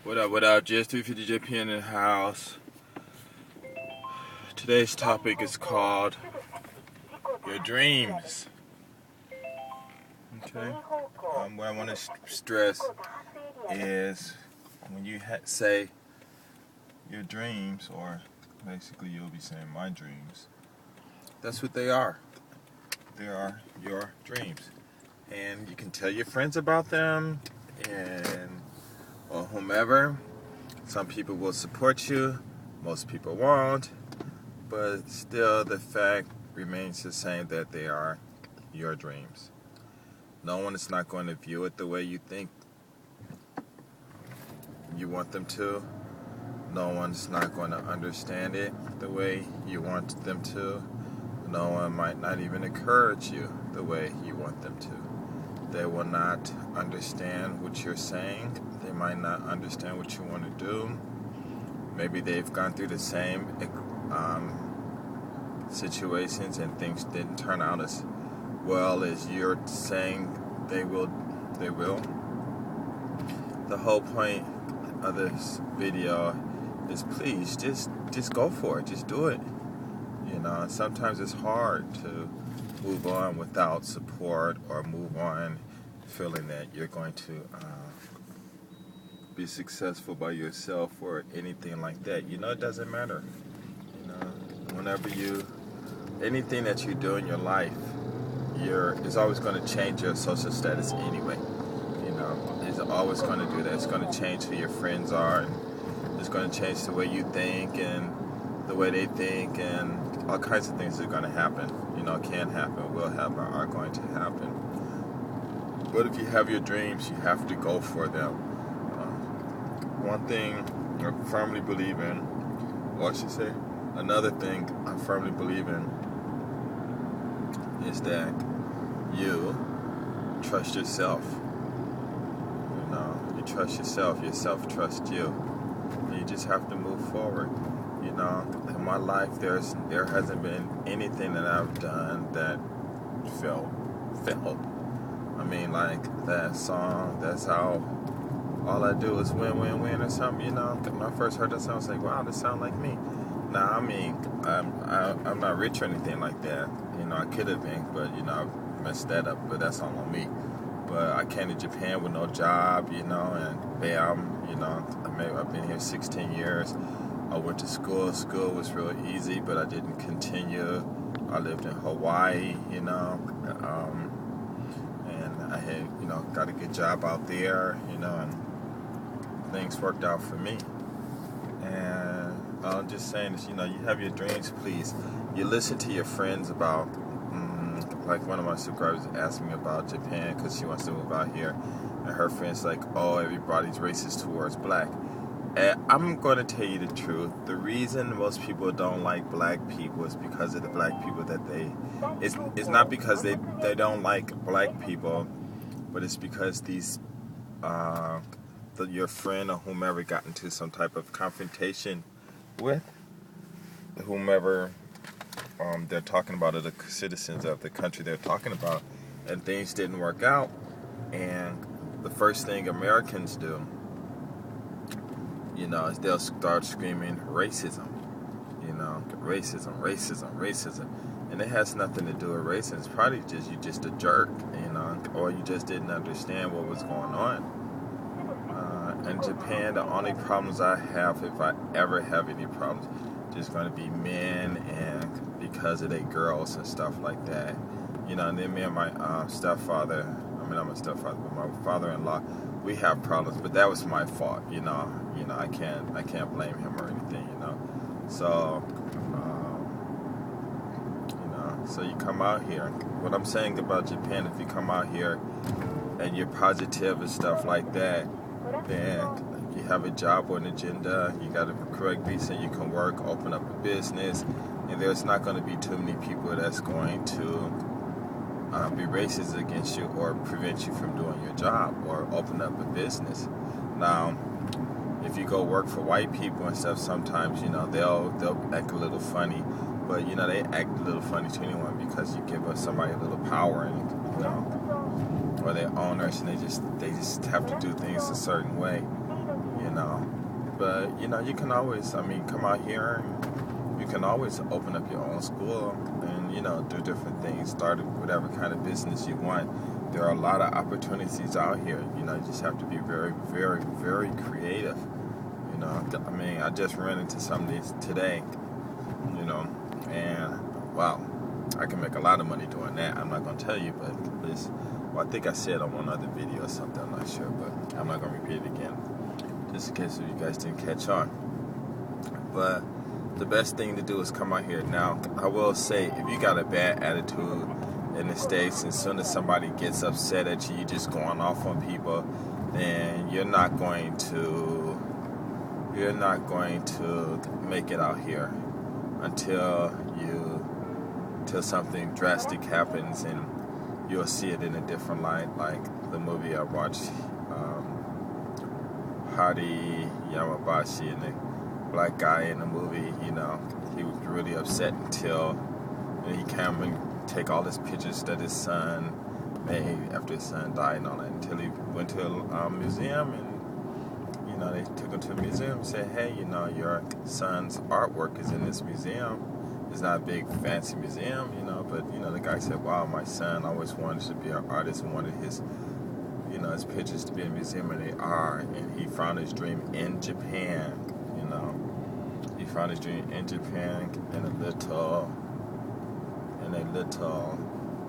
What up? Just 350 JP in the house. Today's topic is called your dreams. Okay? What I want to stress is when you say your dreams, or basically you'll be saying my dreams, that's what they are. They are your dreams. And you can tell your friends about them or whomever. Some people will support you, most people won't, but still the fact remains the same that they are your dreams. No one is not going to view it the way you think you want them to. No one's not going to understand it the way you want them to. No one might not even encourage you the way you want them to. They will not understand what you're saying. They might not understand what you want to do. Maybe they've gone through the same situations and things didn't turn out as well as you're saying they will. The whole point of this video is please just go for it. Just do it. You know, sometimes it's hard to move on without support, or move on feeling that you're going to be successful by yourself or anything like that. You know, it doesn't matter. You know, whenever anything that you do in your life, it's always going to change your social status anyway. You know, it's always going to do that. It's going to change who your friends are, and it's going to change the way you think and the way they think, and all kinds of things are going to happen. You know, can happen, will happen, are going to happen. But if you have your dreams, you have to go for them. One thing I firmly believe in, or I should say, another thing I firmly believe in, is that you trust yourself. You know, you trust yourself trusts you. And you just have to move forward. You know, in my life, there hasn't been anything that I've done that failed. I mean, like that song, that's how all I do is win, win, win, or something. You know, when I first heard that song, I was like, wow, this sounds like me. Now, I mean, I'm not rich or anything like that. You know, I could have been, but you know, I messed that up. But that's all on me. But I came to Japan with no job, you know, and bam, you know, I've been here 16 years. I went to school. School was real easy, but I didn't continue. I lived in Hawaii, you know, and I had, you know, got a good job out there, you know, and things worked out for me. And I'm just saying this, you know, you have your dreams, please. You listen to your friends about, like one of my subscribers asked me about Japan because she wants to move out here, and her friends like, oh, everybody's racist towards black. And I'm going to tell you the truth. The reason most people don't like black people is because of the black people that it's not because they don't like black people, but it's because these your friend or whomever got into some type of confrontation with whomever they're talking about, or the citizens of the country they're talking about, and things didn't work out. And the first thing Americans do, you know, they'll start screaming racism, you know, racism. And it has nothing to do with racism. It's probably just you just a jerk, you know, or you just didn't understand what was going on. In Japan, the only problems I have, if I ever have any problems, just going to be men, and because of their girls and stuff like that. You know, and then me and my stepfather, I mean, not my stepfather, but my father-in-law, we have problems, but that was my fault, you know, I can't blame him or anything, you know, so, you know, so you come out here. What I'm saying about Japan, if you come out here and you're positive and stuff like that, then you have a job or an agenda, you got a correct visa, you can work, open up a business, and there's not going to be too many people that's going to be racist against you or prevent you from doing your job or open up a business. Now, if you go work for white people and stuff, sometimes, you know, they'll act a little funny, but you know, they act a little funny to anyone because you give somebody a little power, and you know, or they're owners, and they just have to do things a certain way, you know. But, you know, you can always, I mean, come out here and you can always open up your own school and, you know, do different things, start whatever kind of business you want. There are a lot of opportunities out here. You know, you just have to be very, very, very creative. You know, I mean, I just ran into some of these today, you know, and wow, I can make a lot of money doing that. I'm not going to tell you, but this, well, I think I said on one other video or something, I'm not sure, but I'm not going to repeat it again, just in case you guys didn't catch on. But the best thing to do is come out here. Now, I will say, if you got a bad attitude in the States, and as soon as somebody gets upset at you, you're just going off on people, then you're not going to make it out here until something drastic happens, and you'll see it in a different light. Like the movie I watched, Hadi Yamabashi, and the black guy in the movie, you know, he was really upset until he came and take all his pictures that his son made after his son died and all that, until he went to a museum, and, you know, they took him to a museum and said, hey, you know, your son's artwork is in this museum. It's not a big fancy museum, you know, but, you know, the guy said, wow, my son always wanted to be an artist and wanted his, you know, his pictures to be in a museum, and they are, and he found his dream in Japan, you know. He found his dream in Japan in a little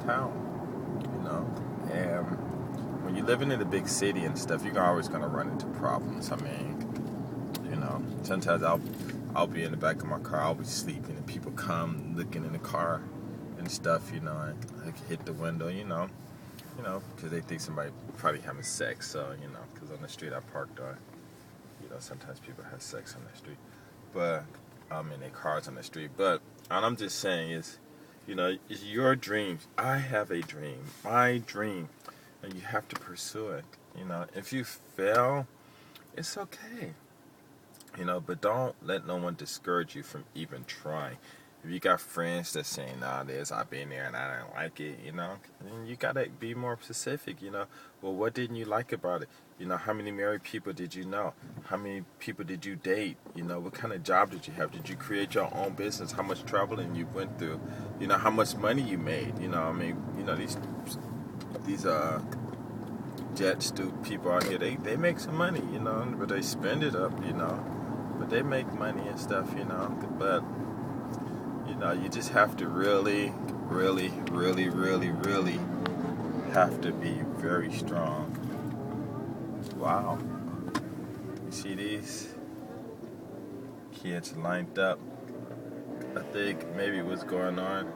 town, you know. And when you're living in a big city and stuff, you're always gonna run into problems. I mean, you know, sometimes I'll be in the back of my car, I'll be sleeping, and people come looking in the car and stuff, you know, I hit the window, you know, because they think somebody probably having sex, so, you know, because on the street I parked on, you know, sometimes people have sex on the street, but, in their cars on the street, but all I'm just saying is, you know, it's your dreams. I have a dream, my dream, and you have to pursue it, you know. If you fail, it's okay, you know, but don't let no one discourage you from even trying. If you got friends that saying, nah, I've been there and I don't like it, you know, then you gotta be more specific, you know. Well, what didn't you like about it? You know, how many married people did you know? How many people did you date? You know, what kind of job did you have? Did you create your own business? How much traveling you went through? You know, how much money you made? You know, I mean, you know, these jet stu people out here, they make some money, you know, but they spend it up, you know. But they make money and stuff, you know. But, you know, you just have to really, really, really, really, really have to be very strong. Wow. You see these kids lined up? I think maybe what's going on